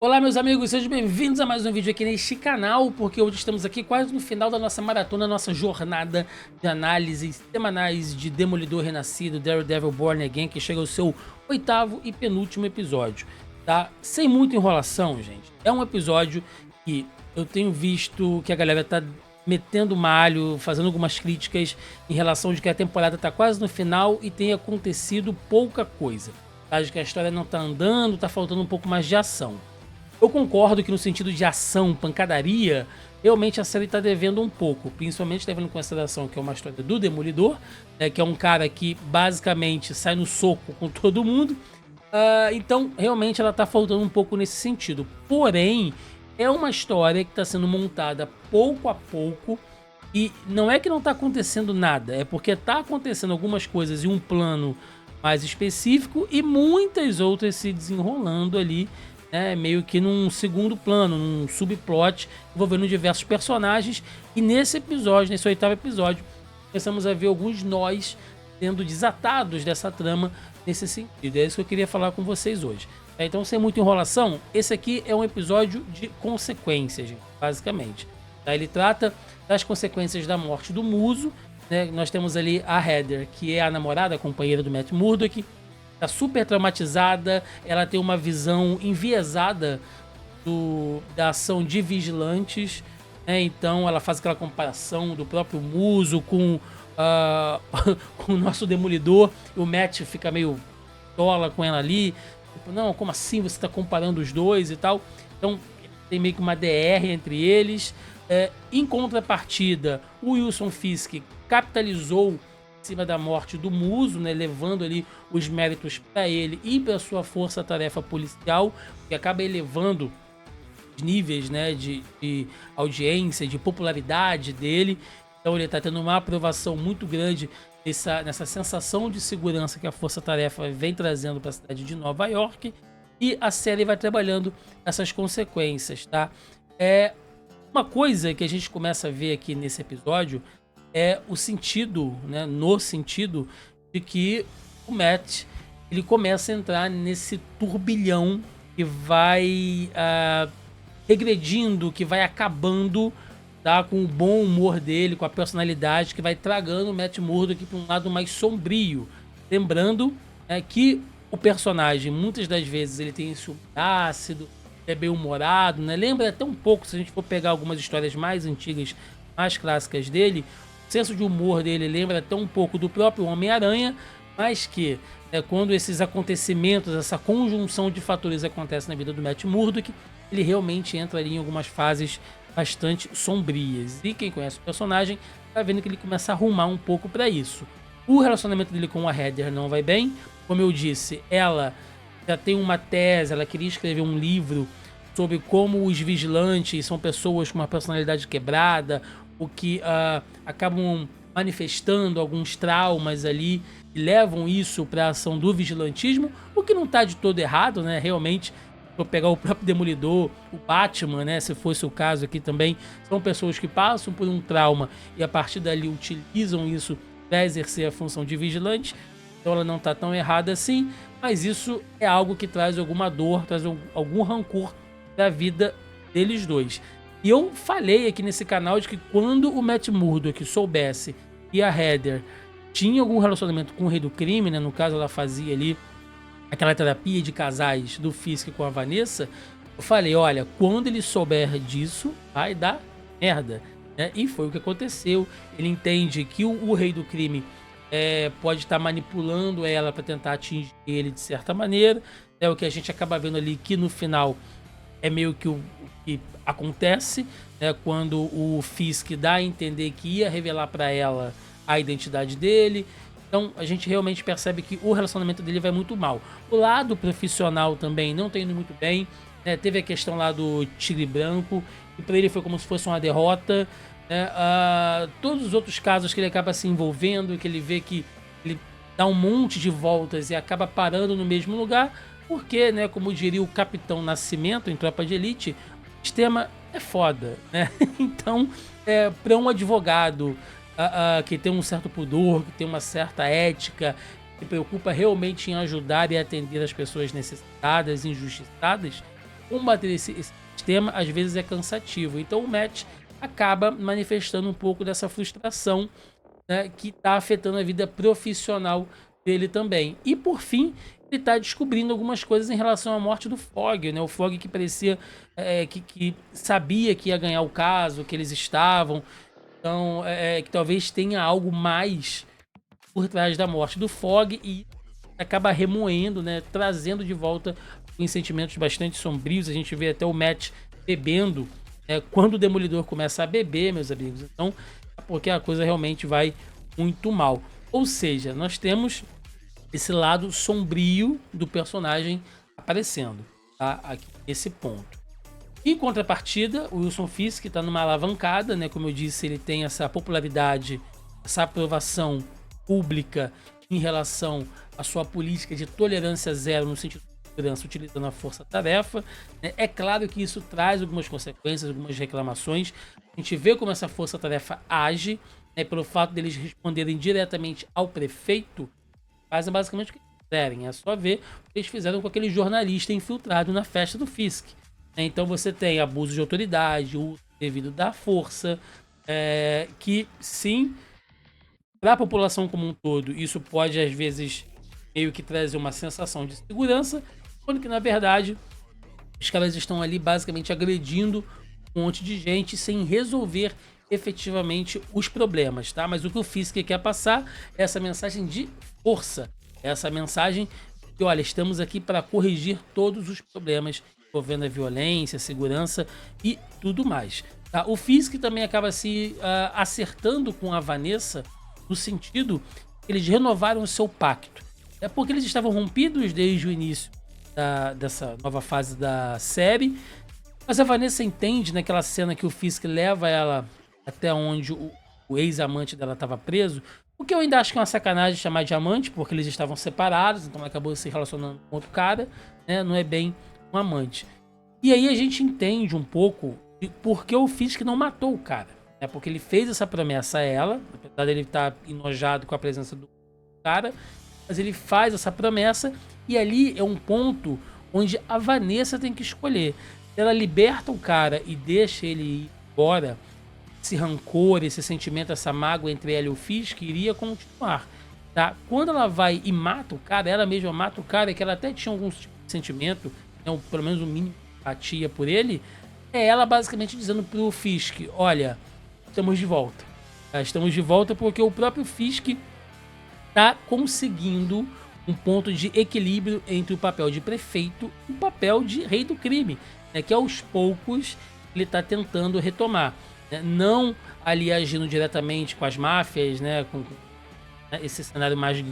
Olá, meus amigos, sejam bem-vindos a mais um vídeo aqui neste canal, porque hoje estamos aqui quase no final da nossa maratona, nossa jornada de análises semanais de Demolidor Renascido, Daredevil Born Again, que chega ao seu oitavo e penúltimo episódio, tá? Sem muita enrolação, gente. É um episódio que eu tenho visto que a galera tá metendo malho, fazendo algumas críticas em relação de que a temporada tá quase no final e tem acontecido pouca coisa, tá? De que a história não tá andando, tá faltando um pouco mais de ação. Eu concordo que no sentido de ação, pancadaria, realmente a série tá devendo um pouco, principalmente levando em consideração que é uma história do Demolidor, né, que é um cara que basicamente sai no soco com todo mundo. Então, realmente ela tá faltando um pouco nesse sentido. Porém, é uma história que está sendo montada pouco a pouco e não é que não tá acontecendo nada, é porque tá acontecendo algumas coisas em um plano mais específico e muitas outras se desenrolando ali, né, meio que num segundo plano, num subplot, envolvendo diversos personagens. E nesse episódio, nesse oitavo episódio, começamos a ver alguns nós sendo desatados dessa trama nesse sentido. É isso que eu queria falar com vocês hoje. Então, sem muita enrolação, esse aqui é um episódio de consequências, gente, basicamente. Ele trata das consequências da morte do Muso, né? Nós temos ali a Heather, que é a namorada, a companheira do Matt Murdock, tá super traumatizada, ela tem uma visão enviesada da ação de vigilantes, né? Então ela faz aquela comparação do próprio Muso com, com o nosso Demolidor, e o Matt fica meio tola com ela ali, tipo, não, como assim você tá comparando os dois e tal? Então tem meio que uma DR entre eles. Em contrapartida, o Wilson Fisk capitalizou em cima da morte do Muso, né, levando ali os méritos para ele e para sua força-tarefa policial, que acaba elevando os níveis, né, de audiência, de popularidade dele. Então ele está tendo uma aprovação muito grande nessa sensação de segurança que a força-tarefa vem trazendo para a cidade de Nova York. E a série vai trabalhando essas consequências, tá? Uma coisa que a gente começa a ver aqui nesse episódio é o sentido, né, no sentido de que o Matt ele começa a entrar nesse turbilhão que vai regredindo, que vai acabando, tá, com o bom humor dele, com a personalidade, que vai tragando o Matt Murdock para um lado mais sombrio. Lembrando que o personagem, muitas das vezes, ele tem esse humor ácido, é bem humorado, né? Lembra até um pouco, se a gente for pegar algumas histórias mais antigas, mais clássicas dele, o senso de humor dele lembra até um pouco do próprio Homem-Aranha, mas que quando esses acontecimentos, essa conjunção de fatores acontece na vida do Matt Murdock, ele realmente entra ali em algumas fases bastante sombrias. E quem conhece o personagem tá vendo que ele começa a arrumar um pouco para isso. O relacionamento dele com a Heather não vai bem. Como eu disse, ela já tem uma tese, ela queria escrever um livro sobre como os vigilantes são pessoas com uma personalidade quebrada, o que acabam manifestando alguns traumas ali e levam isso para a ação do vigilantismo, o que não está de todo errado, né? Realmente, vou pegar o próprio Demolidor, o Batman, né? Se fosse o caso aqui também, são pessoas que passam por um trauma e a partir dali utilizam isso para exercer a função de vigilante. Então ela não está tão errada assim, mas isso é algo que traz alguma dor, traz algum rancor da vida deles dois. E eu falei aqui nesse canal de que quando o Matt Murdock soubesse que a Heather tinha algum relacionamento com o Rei do Crime, né? No caso ela fazia ali aquela terapia de casais do Fisk com a Vanessa, eu falei, olha, quando ele souber disso, vai dar merda, né? E foi o que aconteceu. Ele entende que o Rei do Crime pode estar manipulando ela para tentar atingir ele de certa maneira. É o que a gente acaba vendo ali, que no final é meio que o que acontece, né, quando o Fisk dá a entender que ia revelar para ela a identidade dele. Então a gente realmente percebe que o relacionamento dele vai muito mal. O lado profissional também não tá indo muito bem, né? Teve a questão lá do Tigre Branco, e para ele foi como se fosse uma derrota, né? Todos os outros casos que ele acaba se envolvendo, que ele vê que ele dá um monte de voltas e acaba parando no mesmo lugar, porque, né, como diria o Capitão Nascimento em Tropa de Elite, o sistema é foda, né? Então, para um advogado que tem um certo pudor, que tem uma certa ética, se preocupa realmente em ajudar e atender as pessoas necessitadas, injustiçadas, combater esse sistema às vezes é cansativo. Então o Matt acaba manifestando um pouco dessa frustração, né, que está afetando a vida profissional dele também. E por fim, ele está descobrindo algumas coisas em relação à morte do Fogg, né? O Fogg que parecia que sabia que ia ganhar o caso, que eles estavam. Então, que talvez tenha algo mais por trás da morte do Fogg e acaba remoendo, né? Trazendo de volta em sentimentos bastante sombrios. A gente vê até o Matt bebendo, quando o Demolidor começa a beber, meus amigos. Então, é porque a coisa realmente vai muito mal. Ou seja, nós temos esse lado sombrio do personagem aparecendo, tá? Aqui nesse ponto. Em contrapartida, o Wilson Fisk está numa alavancada, né? Como eu disse, ele tem essa popularidade, essa aprovação pública em relação à sua política de tolerância zero no sentido de segurança, utilizando a força-tarefa, né? É claro que isso traz algumas consequências, algumas reclamações. A gente vê como essa força-tarefa age, né? Pelo fato deles responderem diretamente ao prefeito, fazem basicamente o que quiserem. É só ver o que eles fizeram com aquele jornalista infiltrado na festa do Fisk. Então você tem abuso de autoridade, uso devido da força, que sim, para a população como um todo, isso pode às vezes meio que trazer uma sensação de segurança, quando que na verdade os caras estão ali basicamente agredindo um monte de gente sem resolver efetivamente os problemas, tá? Mas o que o Fisk quer passar é essa mensagem de força, essa mensagem de, olha, estamos aqui para corrigir todos os problemas envolvendo a violência, a segurança e tudo mais. Tá? O Fisk também acaba se acertando com a Vanessa no sentido que eles renovaram o seu pacto. É porque eles estavam rompidos desde o início dessa nova fase da série, mas a Vanessa entende naquela cena que o Fisk leva ela até onde o ex-amante dela estava preso, o que eu ainda acho que é uma sacanagem chamar de amante, porque eles estavam separados, então ela acabou se relacionando com outro cara, né? Não é bem um amante. E aí a gente entende um pouco de por que o Fisk não matou o cara, né? Porque ele fez essa promessa a ela, apesar dele estar enojado com a presença do cara, mas ele faz essa promessa e ali é um ponto onde a Vanessa tem que escolher. Ela liberta o cara e deixa ele ir embora, esse rancor, esse sentimento, essa mágoa entre ela e o Fisk iria continuar, tá? Quando ela vai e mata o cara, ela mesma mata o cara, que ela até tinha algum tipo de sentimento, né, pelo menos um mínimo de empatia por ele, é ela basicamente dizendo pro Fisk, olha, estamos de volta. Tá? Estamos de volta porque o próprio Fisk tá conseguindo um ponto de equilíbrio entre o papel de prefeito e o papel de rei do crime, né, que aos poucos ele tá tentando retomar. Não ali agindo diretamente com as máfias, né, com esse cenário mais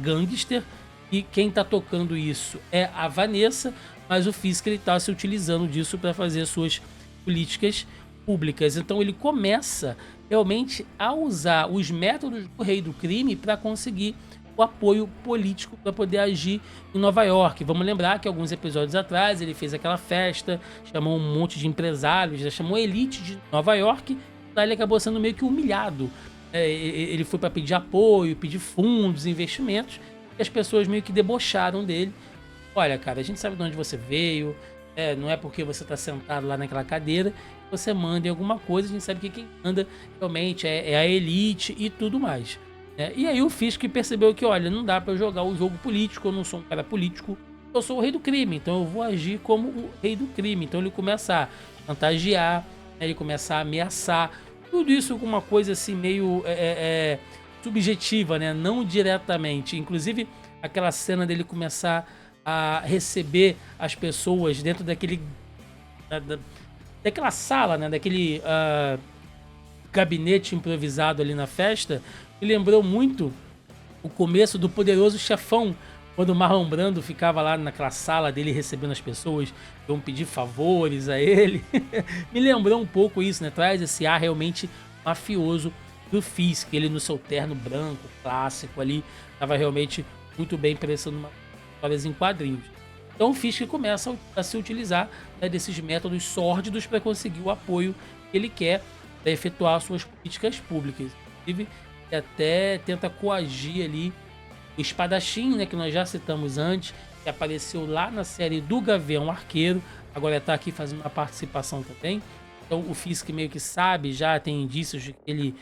gangster, e quem está tocando isso é a Vanessa, mas o Fisk está se utilizando disso para fazer suas políticas públicas. Então ele começa realmente a usar os métodos do rei do crime para conseguir o apoio político para poder agir em Nova York. Vamos lembrar que alguns episódios atrás ele fez aquela festa, chamou um monte de empresários, já chamou a elite de Nova York, lá ele acabou sendo meio que humilhado. Ele foi para pedir apoio, pedir fundos, investimentos, e as pessoas meio que debocharam dele. Olha, cara, a gente sabe de onde você veio, não é porque você está sentado lá naquela cadeira que você manda em alguma coisa, a gente sabe que quem manda realmente é a elite e tudo mais. E aí o Fisk percebeu que, olha, não dá pra eu jogar o jogo político, eu não sou um cara político, eu sou o rei do crime, então eu vou agir como o rei do crime. Então ele começa a chantagear, ele começa a ameaçar, tudo isso com uma coisa assim meio subjetiva, né? Não diretamente. Inclusive aquela cena dele começar a receber as pessoas dentro daquela sala, né? Daquele gabinete improvisado ali na festa, me lembrou muito o começo do Poderoso Chefão, quando o Marlon Brando ficava lá naquela sala dele recebendo as pessoas, iam pedir favores a ele. Me lembrou um pouco isso, né? Traz esse ar realmente mafioso do Fisk, ele no seu terno branco, clássico ali, estava realmente muito bem parecendo uma história em quadrinhos. Então o Fisk começa a se utilizar, né, desses métodos sórdidos para conseguir o apoio que ele quer para efetuar suas políticas públicas. Inclusive, até tenta coagir ali o espadachim, né, que nós já citamos antes, que apareceu lá na série do Gavião Arqueiro, agora tá aqui fazendo uma participação também. Então o Fisk meio que sabe, já tem indícios de que ele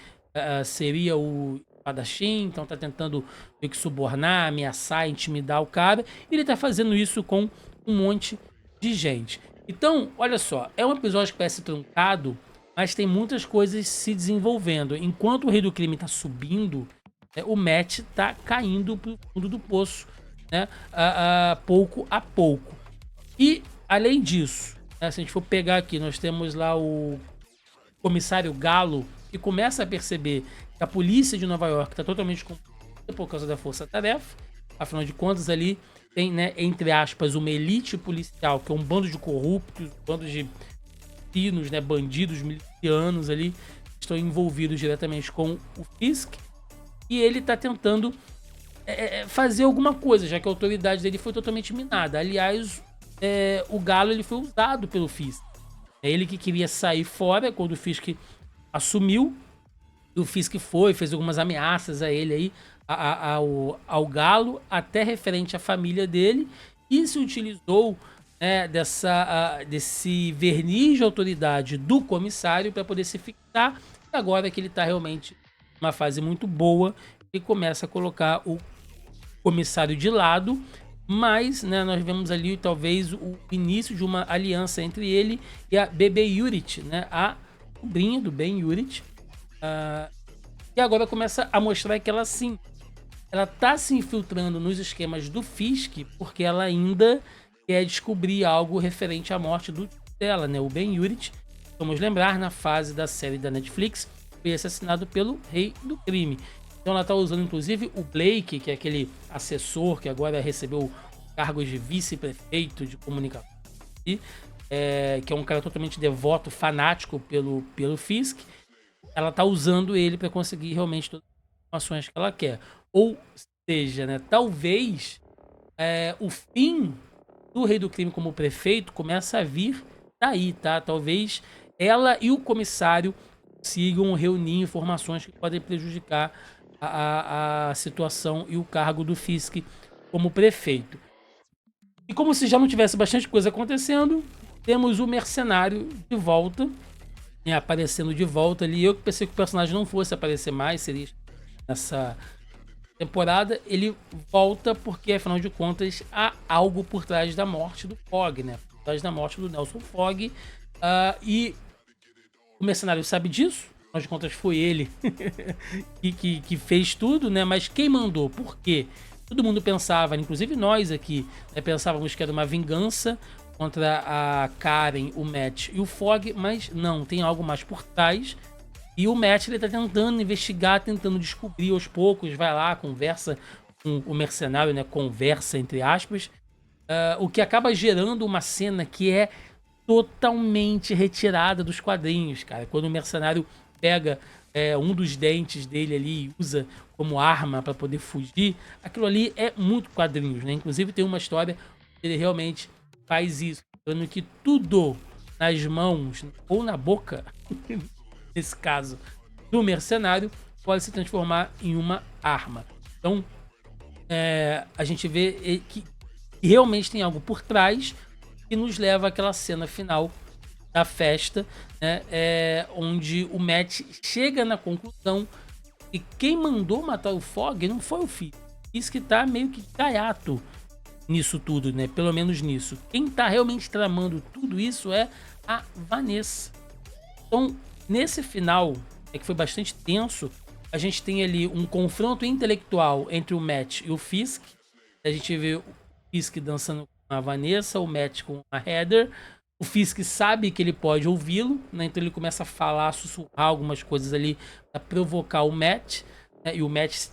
seria o espadachim, então tá tentando meio que subornar, ameaçar, intimidar o cara. E ele tá fazendo isso com um monte de gente. Então, olha só, é um episódio que parece truncado, mas tem muitas coisas se desenvolvendo. Enquanto o Rei do Crime tá subindo, o Matt tá caindo pro fundo do poço, né? Pouco a pouco. E, além disso, né, se a gente for pegar aqui, nós temos lá o comissário Galo, que começa a perceber que a polícia de Nova York está totalmente confundida por causa da força-tarefa. Afinal de contas, ali tem, né, entre aspas, uma elite policial, que é um bando de corruptos, um bando de pinos, né, bandidos milicianos ali, que estão envolvidos diretamente com o Fisk. E ele está tentando fazer alguma coisa, já que a autoridade dele foi totalmente minada. Aliás, o Galo ele foi usado pelo Fisk. É ele que queria sair fora quando o Fisk assumiu. O Fisk fez algumas ameaças a ele aí, ao Galo, até referente à família dele, e se utilizou, né, desse verniz de autoridade do comissário para poder se fixar. E agora que ele está realmente numa fase muito boa, ele começa a colocar o comissário de lado, mas, né, nós vemos ali talvez o início de uma aliança entre ele e a Bebe Yurit, né, a sobrinha do Ben Yurit, e agora começa a mostrar que ela sim, ela tá se infiltrando nos esquemas do Fisk, porque ela ainda quer descobrir algo referente à morte do tio dela, né, o Ben Yurit. Vamos lembrar, na fase da série da Netflix, foi assassinado pelo Rei do Crime. Então ela tá usando inclusive o Blake, que é aquele assessor que agora recebeu cargos de vice-prefeito de comunicação, que é um cara totalmente devoto, fanático pelo Fisk. Ela tá usando ele para conseguir realmente todas as informações que ela quer. Ou seja, né, talvez o fim do Rei do Crime como prefeito começa a vir daí, tá? Talvez ela e o comissário consigam reunir informações que podem prejudicar a situação e o cargo do Fisk como prefeito. E como se já não tivesse bastante coisa acontecendo, temos o mercenário de volta, né, aparecendo de volta ali. Eu que pensei que o personagem não fosse aparecer mais, seria nessa temporada. Ele volta porque, afinal de contas, há algo por trás da morte do Fogg, né? Por trás da morte do Nelson Fogg. E o mercenário sabe disso. Afinal de contas, foi ele que fez tudo, né? Mas quem mandou? Por quê? Todo mundo pensava, inclusive nós aqui, né, pensávamos que era uma vingança contra a Karen, o Matt e o Fogg, mas não, tem algo mais por trás. E o Matt, ele tá tentando investigar, tentando descobrir aos poucos, vai lá, conversa com o mercenário, né, conversa entre aspas, o que acaba gerando uma cena que é totalmente retirada dos quadrinhos, cara. Quando o mercenário pega um dos dentes dele ali e usa como arma para poder fugir, aquilo ali é muito quadrinhos, né? Inclusive tem uma história que ele realmente faz isso, falando que tudo nas mãos ou na boca, nesse caso, do mercenário, pode se transformar em uma arma. Então, a gente vê que realmente tem algo por trás que nos leva àquela cena final da festa, né, onde o Matt chega na conclusão que quem mandou matar o Fogg não foi o Fisk. Isso que tá meio que gaiato nisso tudo, né? Pelo menos nisso. Quem tá realmente tramando tudo isso é a Vanessa. Então, nesse final, que foi bastante tenso, a gente tem ali um confronto intelectual entre o Matt e o Fisk. A gente vê o Fisk dançando com a Vanessa, o Matt com a Heather. O Fisk sabe que ele pode ouvi-lo, né? Então ele começa a falar, sussurrar algumas coisas ali para provocar o Matt, né? E o Matt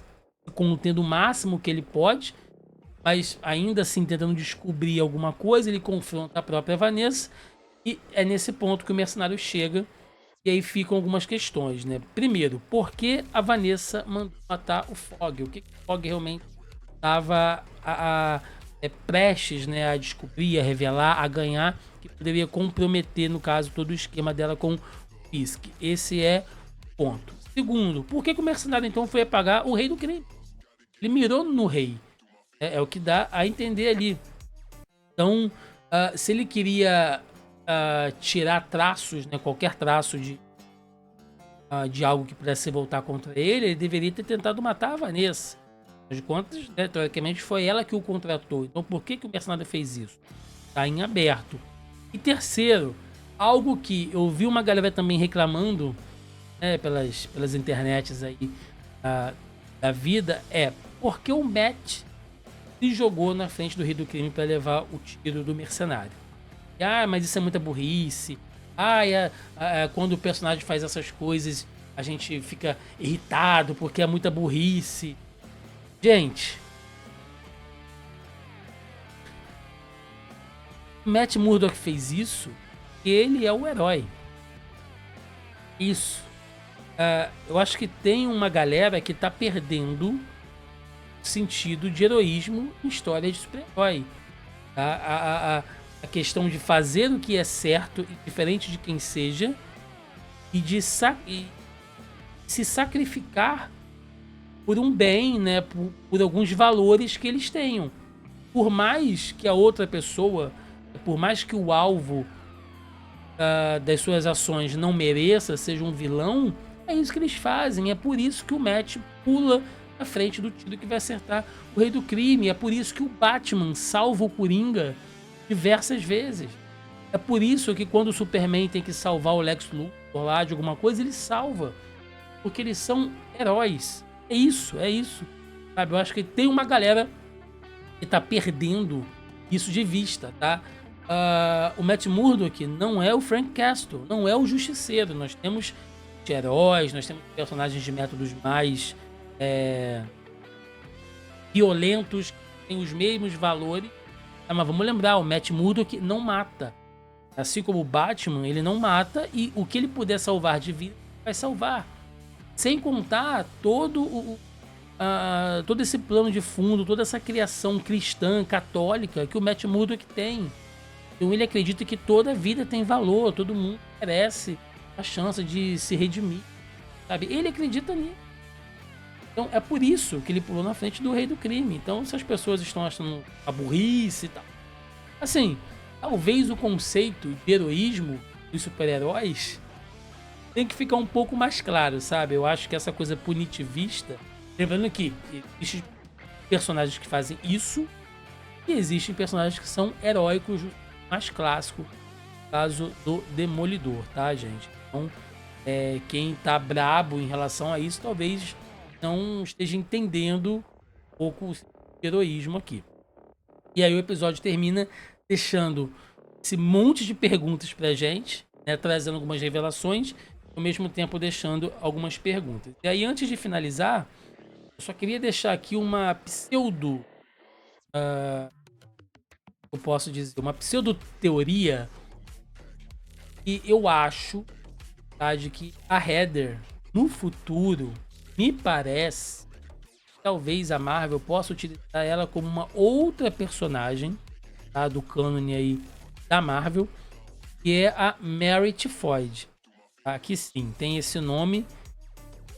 contendo o máximo que ele pode, mas ainda assim tentando descobrir alguma coisa. Ele confronta a própria Vanessa e é nesse ponto que o mercenário chega. E aí ficam algumas questões, né? Primeiro, por que a Vanessa mandou matar o Fogg? O que o Fogg realmente estava prestes, né, a descobrir, a revelar, a ganhar, que poderia comprometer, no caso, todo o esquema dela com o Fisk. Esse é o ponto. Segundo, por que o mercenário então foi apagar o Rei do Crime? Ele mirou no rei. É o que dá a entender ali. Então, se ele queria tirar traços, né, qualquer traço de algo que pudesse voltar contra ele, ele deveria ter tentado matar a Vanessa. Afinal de contas, né, teoricamente foi ela que o contratou. Então por que o mercenário fez isso? Tá em aberto. E terceiro, algo que eu vi uma galera também reclamando, né, pelas internets aí da vida, é porque o Matt se jogou na frente do rei do crime para levar o tiro do mercenário. Mas isso é muita burrice. Quando o personagem faz essas coisas, a gente fica irritado porque é muita burrice. Gente, Matt Murdock fez isso, ele é o herói. Isso. Eu acho que tem uma galera que tá perdendo o sentido de heroísmo em história de super-herói. A questão de fazer o que é certo, diferente de quem seja, e de se sacrificar por um bem, né, por alguns valores que eles tenham. Por mais que a outra pessoa, por mais que o alvo das suas ações não mereça, seja um vilão, é isso que eles fazem. É por isso que o Matt pula à frente do tiro que vai acertar o rei do crime. É por isso que o Batman salva o Coringa diversas vezes. É por isso que quando o Superman tem que salvar o Lex Luthor lá de alguma coisa, ele salva. Porque eles são heróis. É isso. Sabe? Eu acho que tem uma galera que tá perdendo isso de vista, tá? O Matt Murdock não é o Frank Castle, não é o Justiceiro. Nós temos heróis, nós temos personagens de métodos mais violentos, que têm os mesmos valores. Mas vamos lembrar, o Matt Murdock não mata. Assim como o Batman, ele não mata, e o que ele puder salvar de vida, vai salvar. Sem contar todo esse plano de fundo, toda essa criação cristã, católica, que o Matt Murdock tem. Então ele acredita que toda vida tem valor, todo mundo merece a chance de se redimir, sabe? Ele acredita nisso. Então é por isso que ele pulou na frente do rei do crime. Então se as pessoas estão achando a burrice e tal, assim, talvez o conceito de heroísmo dos super-heróis tem que ficar um pouco mais claro, sabe? Eu acho que essa coisa punitivista, lembrando que existem personagens que fazem isso e existem personagens que são heróicos, mais clássico, caso do Demolidor, tá, gente? Então, quem tá brabo em relação a isso, talvez não esteja entendendo um pouco o heroísmo aqui. E aí o episódio termina deixando esse monte de perguntas pra gente, né, trazendo algumas revelações, ao mesmo tempo deixando algumas perguntas. E aí, antes de finalizar, eu só queria deixar aqui uma pseudo... eu posso dizer, uma pseudo-teoria que eu acho, tá, de que a Heather, no futuro, me parece, talvez a Marvel possa utilizar ela como uma outra personagem, tá, do cânone aí da Marvel, que é a Mary Tifoid. Tá? Que sim, tem esse nome,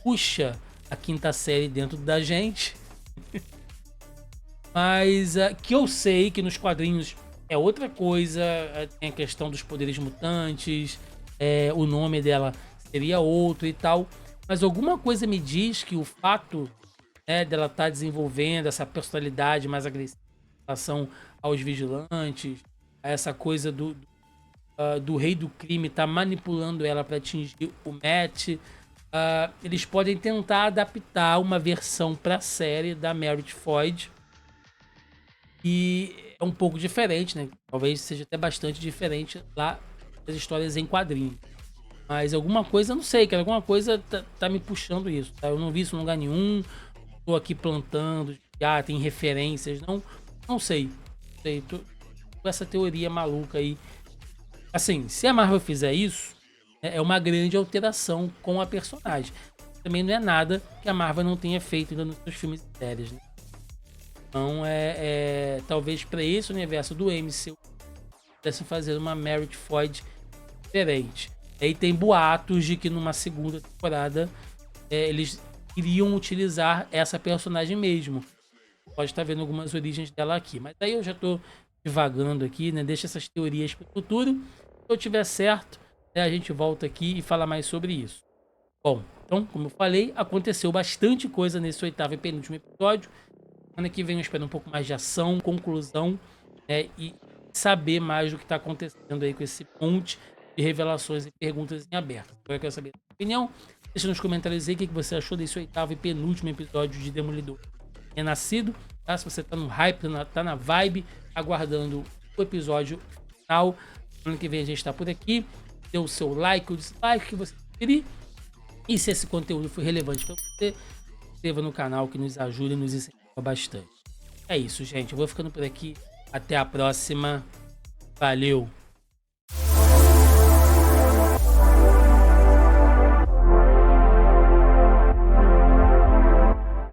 puxa a quinta série dentro da gente, mas que eu sei que nos quadrinhos é outra coisa, tem a questão dos poderes mutantes, o nome dela seria outro e tal, mas alguma coisa me diz que o fato, né, dela estar desenvolvendo essa personalidade mais agressiva em relação aos vigilantes, a essa coisa do rei do crime tá manipulando ela para atingir o Matt, eles podem tentar adaptar uma versão para a série da Mary Tifoid, e é um pouco diferente, né? Talvez seja até bastante diferente lá das histórias em quadrinhos. Mas alguma coisa, não sei, cara, alguma coisa tá me puxando isso, tá? Eu não vi isso em lugar nenhum, tô aqui plantando, tem referências, não sei. Tô com essa teoria maluca aí. Assim, se a Marvel fizer isso, é uma grande alteração com a personagem. Também não é nada que a Marvel não tenha feito ainda nos seus filmes e séries, né? Então, talvez para esse universo do MCU pudesse fazer uma Mary Tifoid diferente. Aí tem boatos de que numa segunda temporada eles iriam utilizar essa personagem mesmo. Pode estar vendo algumas origens dela aqui. Mas aí eu já tô divagando aqui, né? Deixa essas teorias para o futuro. eu tiver certo, né, a gente volta aqui e fala mais sobre isso. Bom, então, como eu falei, aconteceu bastante coisa nesse 8º e penúltimo episódio. Semana que vem eu espero um pouco mais de ação, conclusão, né, e saber mais do que está acontecendo aí com esse monte de revelações e perguntas em aberto. Eu quero saber a sua opinião. Deixa nos comentários aí o que você achou desse 8º e penúltimo episódio de Demolidor Renascido. Tá? Se você tá no hype, tá na vibe, aguardando o episódio final. Semana que vem a gente tá por aqui. Dê o seu like, o dislike que você preferir. E se esse conteúdo foi relevante para você, se inscreva no canal que nos ajuda e nos incentiva bastante. É isso, gente. Eu vou ficando por aqui. Até a próxima. Valeu!